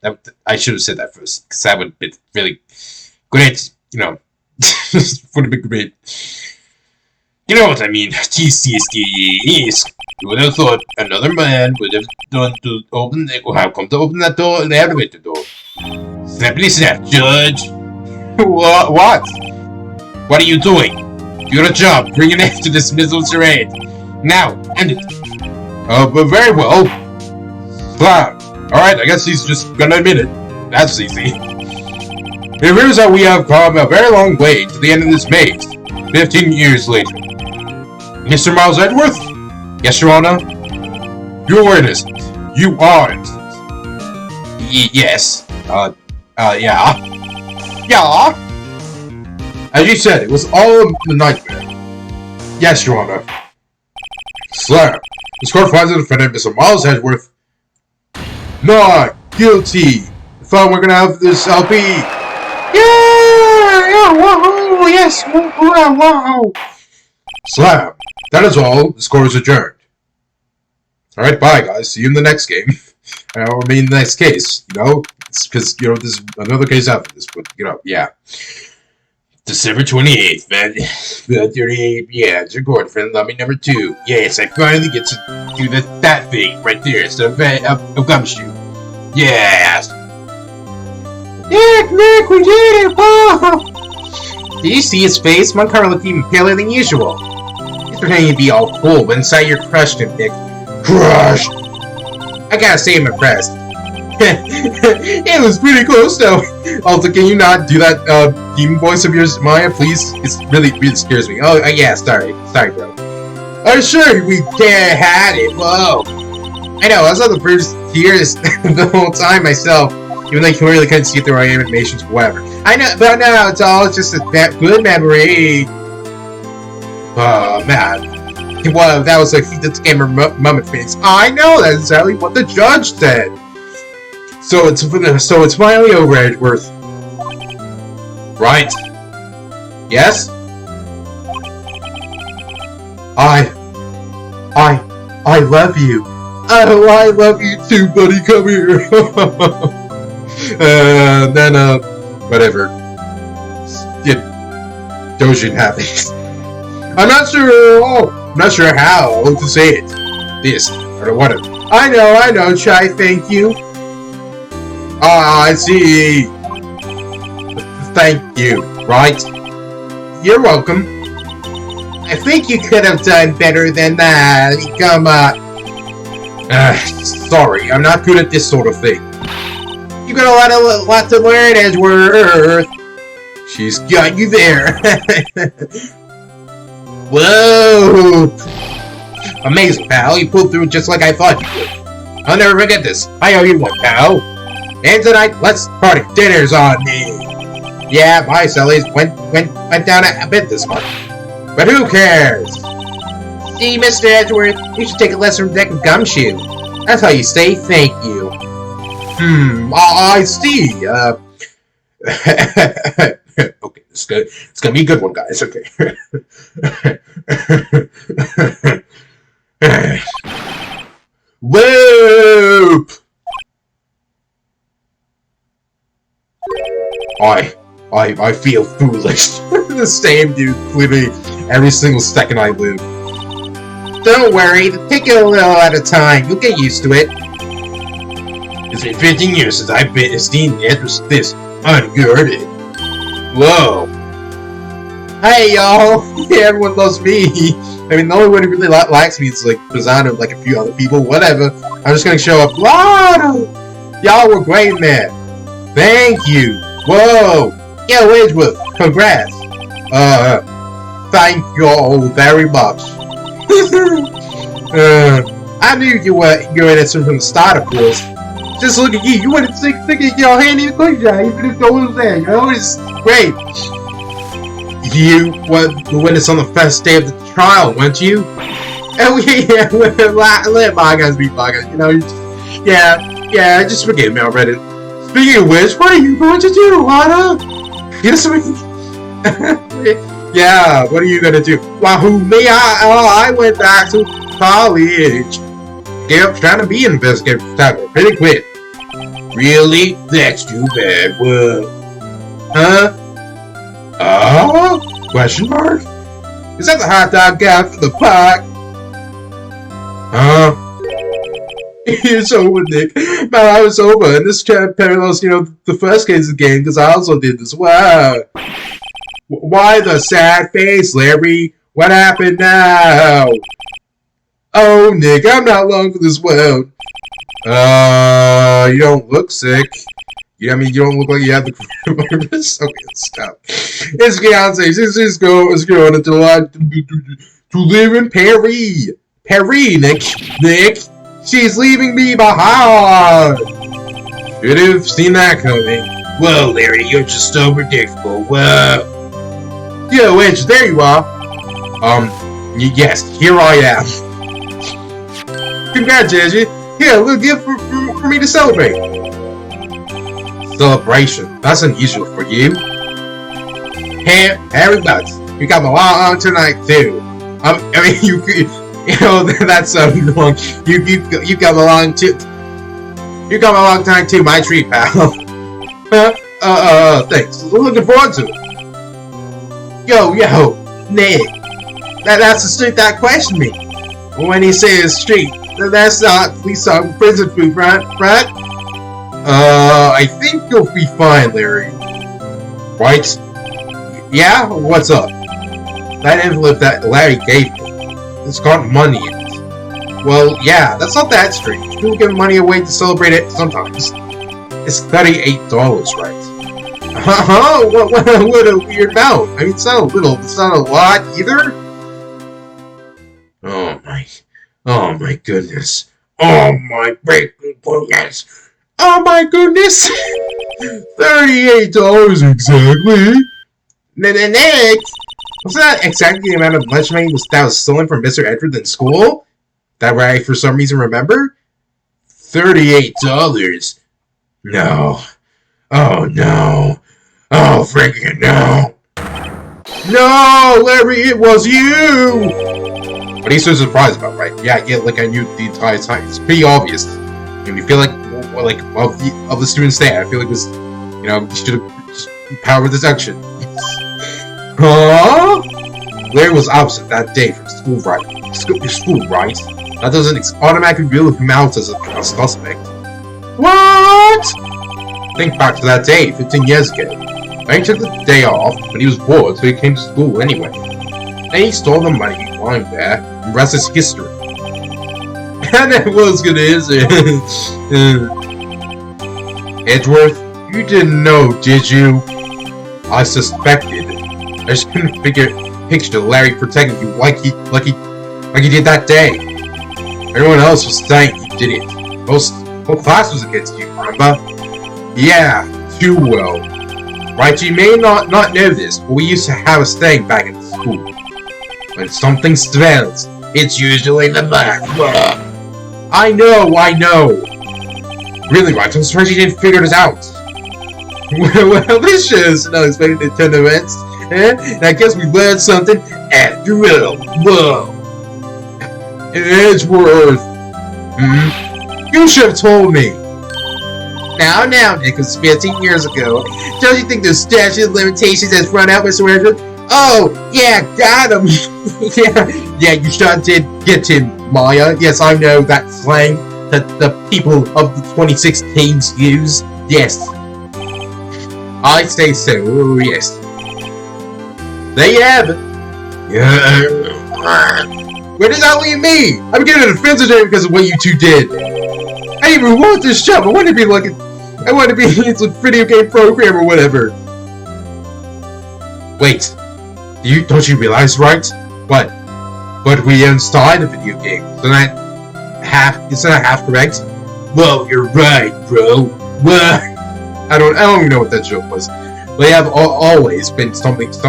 I should have said that first, because that would have been really great, you know. Would have been great. You know what I mean. TCSKEs. You would have thought another man would have done to open have come to open that door, the elevator door. Simply snap, Judge. What? What are you doing? You're a job. Bring an end to this dismissal charade. Now, end it. But very well. Slam. Alright, I guess he's just gonna admit it. That's easy. It appears that we have come a very long way to the end of this maze. 15 years later. Mr. Miles Edgeworth? Yes, Your Honor? You are innocent. You are innocent. Yes. Yeah. Yeah? As you said, it was all a nightmare. Yes, Your Honor. Slam. This court finds the defendant, Mr. Miles Edgeworth, not guilty. I thought we're gonna have this LP. Yeah, woohoo, yes, wow. Slam. That is all. This court is adjourned. Alright, bye, guys. See you in the next game. Or I mean, the next case, you know? It's because, you know, there's another case after this, but, you know, yeah. December 28th, man. 38, yeah, it's your girlfriend, love me number 2. Yes, I finally get to do that thing right there instead of gumshoe. Yes! Nick, we did it! Oh! Did you see his face? My car looked even paler than usual. He's pretending to be all cool, but inside you're crushed him, Nick. Crushed! I gotta say I'm impressed. It was pretty close though. Also, can you not do that demon voice of yours, Maya, please? It really scares me. Oh, yeah, sorry, bro. Oh, sure, we had it. Whoa. I know, I was on the bridge tears the whole time myself, even though you really couldn't see through our animations or whatever. I know, but now it's all just a good memory. Oh, man. Well, that was a heated gamer moment face. I know, that's exactly what the judge said. So it's finally over, Edgeworth. Right. Yes? I love you. Oh, I love you too, buddy. Come here. Then, whatever. Dojin happens. I'm not sure. I'm not sure how to say it. This or whatever. I know. Chai, thank you. Ah, I see. Thank you. Right? You're welcome. I think you could have done better than that. Come on. Sorry, I'm not good at this sort of thing. You got a lot to learn, Edgeworth. She's got you there. Whoa! Amazing, pal. You pulled through just like I thought you would. I'll never forget this. I owe you one, pal. And tonight, let's party. Dinner's on me. Yeah, my Sally's went down a bit this month. But who cares? See, Mr. Edgeworth, you should take a lesson from Deck of Gumshoe. That's how you say thank you. I see. Okay, it's gonna be a good one, guys. Okay. Whoop! I feel foolish. The same, dude. Literally every single second I live. Don't worry, take it a little at a time. You'll get used to it. It's been 15 years since I've been esteemed this unguarded. Whoa. Hey, y'all. Yeah, everyone loves me. I mean, the only one who really likes me is like Pizzano, like a few other people. Whatever. I'm just gonna show up. Wow! Y'all were great, man. Thank you. Whoa. Yeah, Edgeworth. Congrats. Thank you all very much. I knew you were innocent from the start, of course. Just look at you. You went and stick your hand in the cookie jar, even if no one was there. You know, it's great. You were the witness on the first day of the trial, weren't you? Oh yeah, let bygones be bygones. You know, yeah. Just forgive me already. Speaking of which, what are you going to do, Lana? Yes, yeah, what are you gonna do? Well, who me? I went back to college. Gave up trying to be an investigator photographer pretty quick. Really? That's too bad. What? Huh? Question mark? Is that the hot dog guy from the park? Huh? It's over, Nick. My life is over, and this chat parallels, you know, the first case of the game, because I also did this. Wow. Why the sad face, Larry? What happened now? Oh, Nick, I'm not long for this world. You don't look sick. Yeah, I mean, you don't look like you have the coronavirus. Okay, stop. His fiance, his girl is going to live in Paris. Paris, Nick. She's leaving me behind. Should have seen that coming. Whoa, Larry, you're just so predictable. Whoa. Yo, Edge, there you are. Yes, here I am. Congratulations. Here, a little gift for me to celebrate. Celebration. That's unusual for you. Hey, Harry Butts. You got my wallet on tonight, too. I mean, You know, that's so long. You come along too. You come a long time too, my tree pal. Thanks. Looking forward to it. Yo, Nick. That's the street that questioned me. When he says street, that's not police talking prison food, right? I think you'll be fine, Larry. Right? Yeah? What's up? That envelope that Larry gave me, it's got money in it. Well, yeah, that's not that strange. People give money away to celebrate it sometimes. It's $38, right? What a weird amount. I mean, it's not a little, it's not a lot either. Oh my goodness. Oh my freaking goodness. Oh my goodness. $38 exactly. Next. Was that exactly the amount of lunch money that was stolen from Mr. Edward in school? That I, for some reason, remember? $38. No. Oh, no. Oh, freaking no. No, Larry, it was you! What are you so surprised about, right? Yeah, like I knew the entire time. It's pretty obvious. And you feel like of the students there, I feel like it was, you should have just power deduction. Huh? Larry was absent that day from school, right? School, right? That doesn't automatically rule him out as a suspect. What? Think back to that day, 15 years ago. Larry took the day off, but he was bored, so he came to school anyway. And he stole the money lying there, and the rest is history. And it was good, is it? Edgeworth, you didn't know, did you? I suspected. I just couldn't picture Larry protecting you like he did that day. Everyone else was saying he did it. Whole class was against you, remember? Yeah, too well. Right, you may not know this, but we used to have a saying back in school. When something smells, it's usually the black. I know. Really, Wright, I'm surprised you didn't figure this out. Well, this shows an unexpected turn of events. And I guess we learned something after all. Whoa. Edgeworth. You should have told me. Now, Nick, it was 15 years ago. Don't you think the statute of limitations has run out, Mr. Edgeworth? Oh, yeah, got him. yeah, you sure did get him, Maya. Yes, I know that slang that the people of the 2016s use. Yes. I say so, oh, yes. There you have it. Yeah. Where does that leave me? I'm getting a defensive because of what you two did. I didn't even want this job. I wanted to be like a video game programmer or whatever. Wait. Don't you realize, right? What? But we inside a video game. Isn't that half correct? Well, you're right, bro. What? I don't even know what that joke was. They have always been something is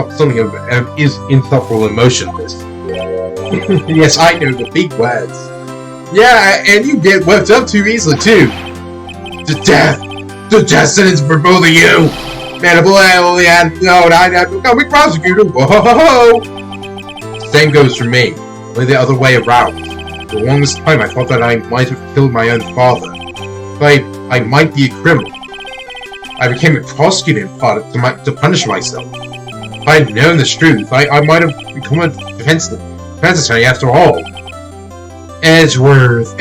insufferable emotionless. Yes, I know the big words. Yeah, and you get whipped up too easily too. To death sentence for both of you. Man, boy, I only had to become a prosecutor. Whoa! Same goes for me. Only the other way around. For the longest time, I thought that I might have killed my own father. But I might be a criminal. I became a prosecutor in part to punish myself. If I had known this truth, I might have become a defense attorney after all. Edgeworth.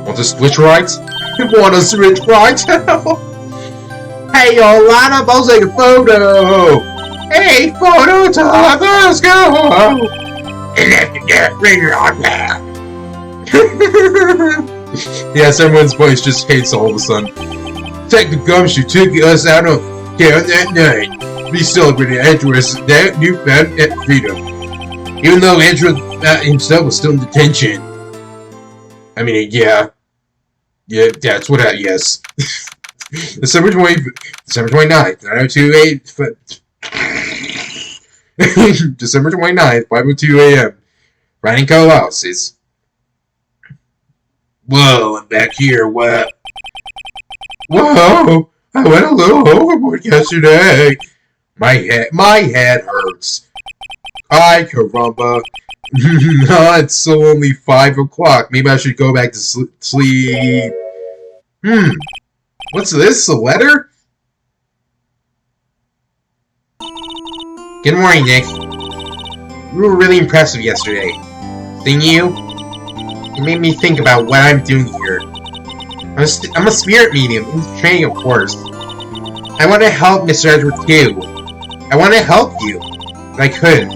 Want to switch right? Hey, y'all, line up, I'll take a photo! Hey, photo time, let's go! And after that, bring her on back! Yes, everyone's voice just hates all of a sudden. Take the gumshoe took us out of care that night. We celebrated Edgeworth's newfound freedom. Even though Edgeworth himself was still in detention. I mean, yeah, that's what happened, yes. December 29th, 9:02 December 29th, 5:02 a.m. Ryan Colau says, whoa, I'm back here, what? Whoa, I went a little overboard yesterday. My head hurts. Ay, caramba. No, it's still only 5 o'clock. Maybe I should go back to sleep. What's this? A letter? Good morning, Nick. You were really impressive yesterday. Didn't you? It made me think about what I'm doing here. I'm a spirit medium, in training, of course. I want to help Mr. Edward too. I want to help you, but I couldn't.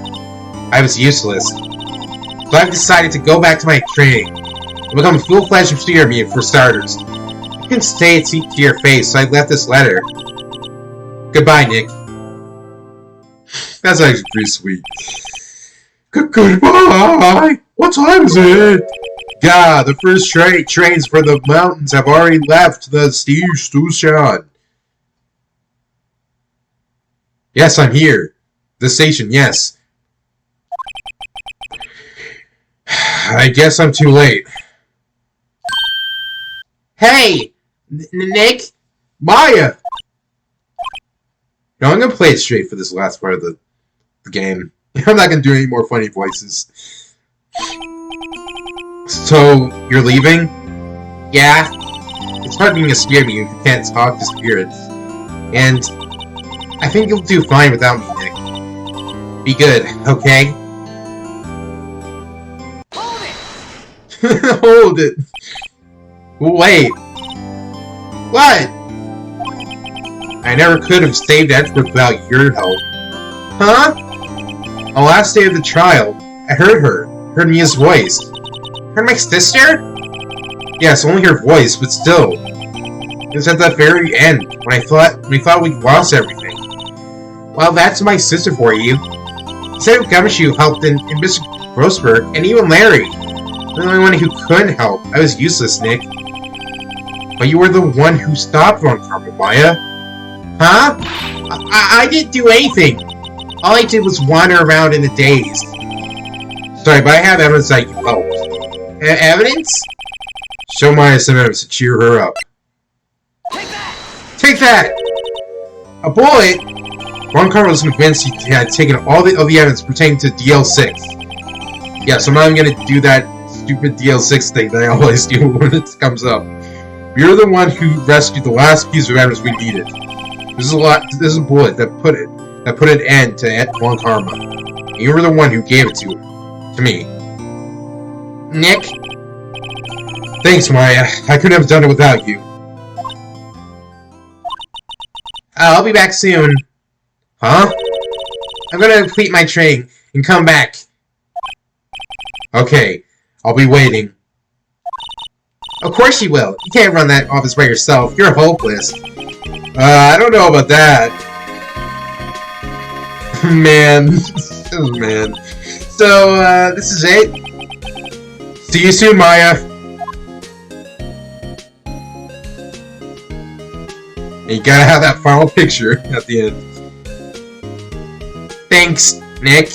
I was useless. So I've decided to go back to my training and become a full-fledged spirit medium for starters. I couldn't stay and see to your face, so I left this letter. Goodbye, Nick. That's actually pretty sweet. Goodbye! What time is it? God, the first trains for the mountains have already left the station. Yes, I'm here. The station, yes. I guess I'm too late. Hey! Nick? Maya! No, I'm gonna play it straight for this last part of the game. I'm not gonna do any more funny voices. So, you're leaving? Yeah. It's hard being a spirit medium if you can't talk to spirits. And I think you'll do fine without me, Nick. Be good, okay? Hold it! Hold it! Wait. What? I never could have saved Edward without your help. Huh? On the last day of the trial, I heard her. Heard Mia's voice. Heard my sister? Yes, only her voice, but still. It was at the very end, when we thought we'd lost everything. Well, that's my sister for you. Instead of Gumshoe helped in Mr. Grossberg, and even Larry. The only one who couldn't help. I was useless, Nick. But you were the one who stopped Von Karma, Maya. Huh? I didn't do anything. All I did was wander around in the daze. Sorry, but I have evidence that you helped. Evidence? Show Maya some evidence to cheer her up. Take that! Take that! A bullet? Von Karma was convinced he had taken all the evidence pertaining to DL6. Yeah, so I'm not even gonna do that stupid DL6 thing that I always do when it comes up. You're the one who rescued the last piece of evidence we needed. This is a bullet that put an end to Von Karma. And you were the one who gave it to me. Nick? Thanks, Maya. I couldn't have done it without you. I'll be back soon. Huh? I'm gonna complete my training and come back. Okay, I'll be waiting. Of course you will. You can't run that office by yourself. You're hopeless. I don't know about that. Man. Man. So, this is it. See you soon, Maya. And you gotta have that final picture at the end. Thanks, Nick.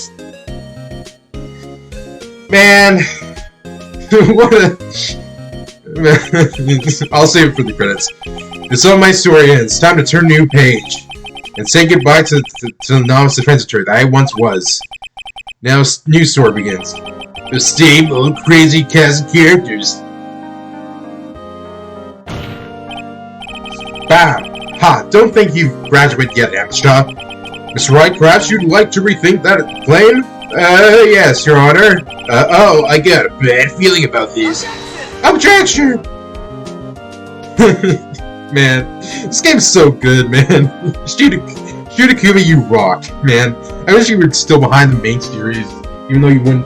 Man. What a... I'll save it for the credits. And so my story ends. Time to turn a new page. And say goodbye to the novice transitory that I once was. Now, new story begins. The same old crazy cast of characters. Bam! Ha! Don't think you've graduated yet, amateur. Mr. Wright, perhaps you'd like to rethink that claim? Yes, Your Honor. Oh, I got a bad feeling about this. Objection! Man, this game's so good, man. Shootakumi, you rock, man. I wish you were still behind the main series, even though you wouldn't.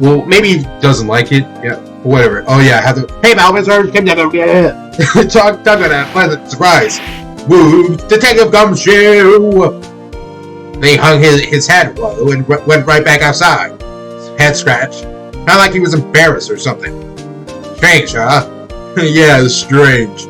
Well, maybe he doesn't like it. Yeah, whatever. Oh yeah, I have to. Hey, Malvin, come down. Yeah. Talk about that pleasant surprise. Woo, Detective Gumshoe. Then he hung his head low and went right back outside. Head scratch. Not like he was embarrassed or something. Strange, huh? Yeah, it was strange.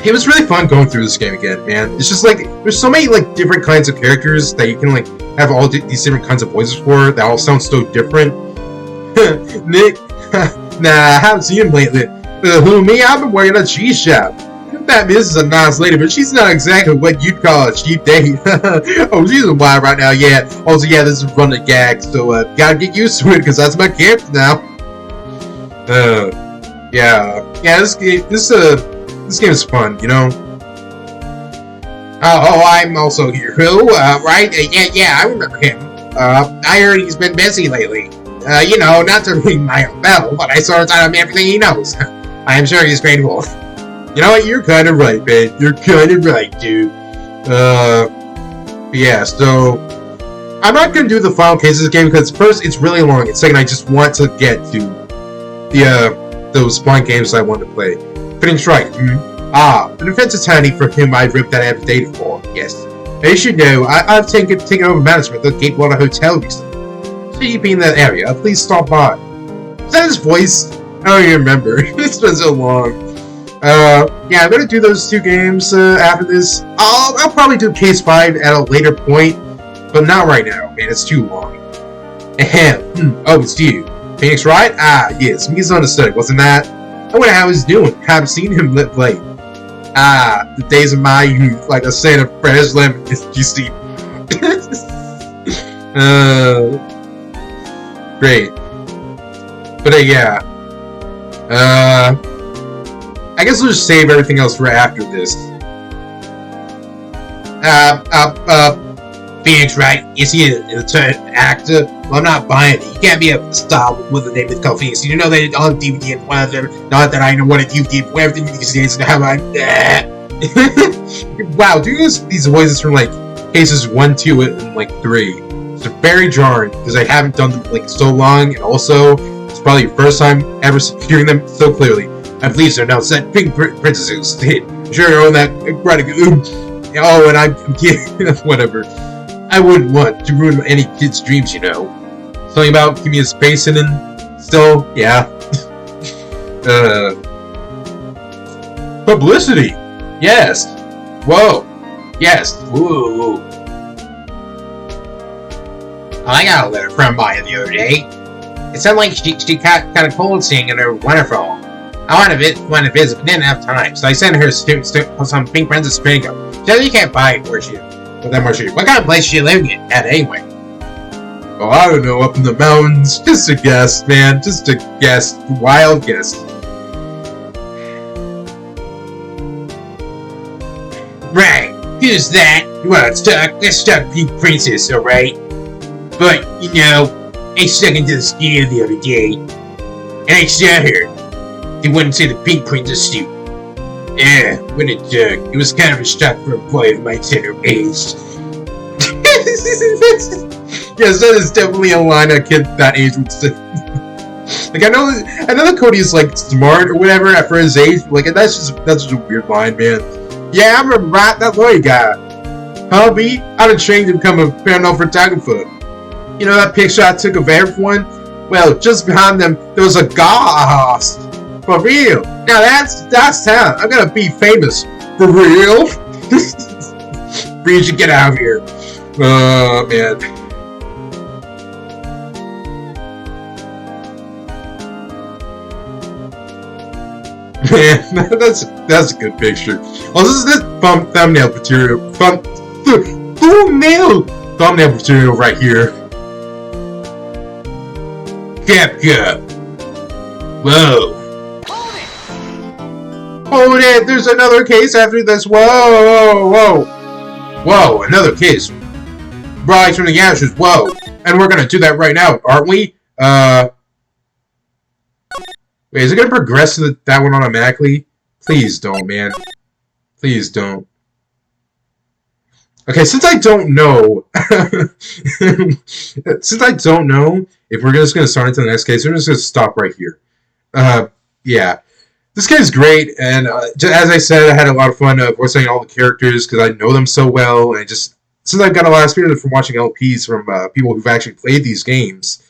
It was really fun going through this game again, man. It's just like, there's so many like different kinds of characters that you can like have all these different kinds of voices for that all sound so different. Nick? Nah, I haven't seen him lately. Who, me? I've been working at a cheese shop. That Miss is a nice lady, but she's not exactly what you'd call a cheap date. Oh, she's a wild right now, yeah. Also, yeah, this is running gag, so gotta get used to it, because that's my character now. Yeah, this game is fun, you know. Oh, I'm also here. Who? Right? Yeah, I remember him. I heard he's been busy lately. You know, not to ring my own bell, but I sort of taught him everything he knows. I am sure he's grateful. You know what? You're kind of right, man. You're kind of right, dude. Yeah, so I'm not gonna do the final case of this game because first, it's really long, and second, I just want to get to the those fun games I want to play. Finish right. The defense attorney for whom I ripped that affidavit for. Yes. As you should know, I've taken over management of the Gatewater Hotel recently. Should you be in that area, please stop by. Is that his voice? I don't even remember. It's been so long. Yeah, I'm gonna do those two games after this. I'll probably do Case 5 at a later point, but not right now, man. It's too long. Ahem. Oh, it's you. Phoenix Wright? Ah, yes. Misunderstood, wasn't that? I wonder how he's doing. Haven't seen him lately. Ah, the days of my youth, like a saint of fresh lemon. You see. Great. But yeah. I guess we'll just save everything else for after this. Phoenix Wright, is he an actor? Well, I'm not buying it. You can't be a star with a name that's called Phoenix. You know that on DVD and one of them. Not that I know what a DVD and everything these days. How I. Wow, do you use these voices from like cases 1, 2, and like 3? It's very jarring because I haven't done them like so long, and also it's probably your first time ever hearing them so clearly. I'm pleased they're now set pink princesses. Sure, on that right. Oh, and I'm kidding. Whatever. I wouldn't want to ruin any kid's dreams, you know. Something about give me a space in and still, yeah. Publicity. Yes. Whoa. Yes. Woo. I got a letter from Maya the other day. It sounded like she got kind of cold seeing in her waterfall. I wanted to visit, but didn't have time, so I sent her some pink princess Springo. She said you can't buy it where she. What kind of place is she living at anyway? Oh, I don't know, up in the mountains. Just a guess, man. Just a guess. Wild guess. Right. Who's that? Well, it's stuck Pink Princess, alright? But, you know, I stuck into the studio the other day, and I saw her. They wouldn't see the Pink Princess suit. Yeah, what a jerk. It was kind of a shock for a boy of my tender age. Yes, that is definitely a line a kid that age would say. Like, I know that Cody is, like, smart or whatever for his age. Like, that's just a weird line, man. Yeah, I remember right, that lawyer guy. Hubby, I've been trained to become a paranormal photographer. You know that picture I took of everyone? Well, just behind them, there was a ghost. For real. Now that's town. I'm gonna be famous. For real? We should get out of here. Man. Man, that's a good picture. Oh, this is thumbnail material. Thumbnail material right here. Capcom. Whoa. Hold it! There's another case after this. Whoa! Another case. Rise from the ashes. Whoa! And we're gonna do that right now, aren't we? Wait, is it gonna progress to that one automatically? Please don't, man. Please don't. Okay, since I don't know, if we're just gonna start into the next case, we're just gonna stop right here. Yeah. This game's great, and as I said, I had a lot of fun voicing all the characters because I know them so well, and just since I've got a lot of experience from watching LPs from people who've actually played these games,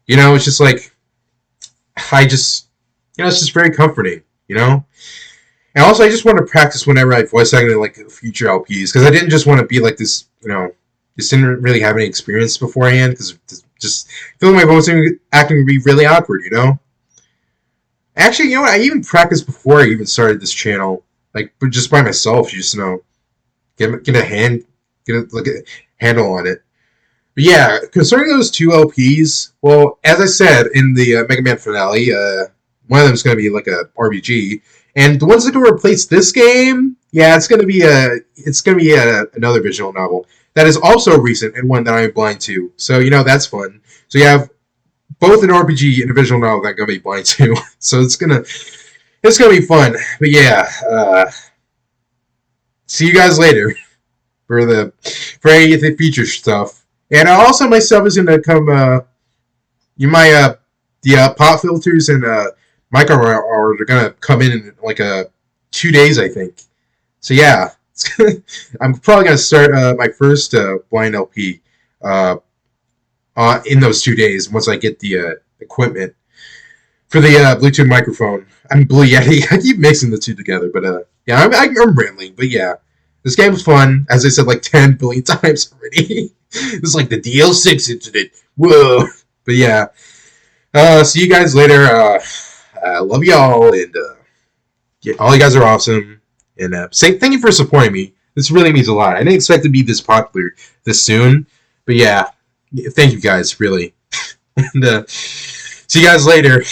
you know, it's just like it's just very comforting, you know. And also, I just want to practice whenever I voice act in like future LPs because I didn't just want to be like this, you know, just didn't really have any experience beforehand because just feeling my voice acting would be really awkward, you know. Actually, you know what? I even practiced before I even started this channel. like just by myself. You just get a handle on it. But yeah, concerning those two LPs, well, as I said in the Mega Man finale, one of them is going to be like a RPG, and the ones that can replace this game, yeah, it's going to be another visual novel that is also recent and one that I'm blind to. So that's fun. So you have both an RPG and a visual novel that I'm going to be blind to. So it's gonna be fun. But yeah, see you guys later for any of the feature stuff. And also myself is gonna come. The pop filters and micro are gonna come in like 2 days, I think. So yeah, I'm probably gonna start my first blind LP in those 2 days once I get the equipment for the Bluetooth microphone. I'm Blue Yeti. I keep mixing the two together, but yeah, I'm rambling. But yeah, this game was fun, as I said like 10 billion times already. This is like the DL6 incident. Whoa. But yeah. See you guys later. I love y'all, and yeah, all you guys are awesome. And thank you for supporting me. This really means a lot. I didn't expect to be this popular this soon. But yeah, thank you guys, really. And see you guys later.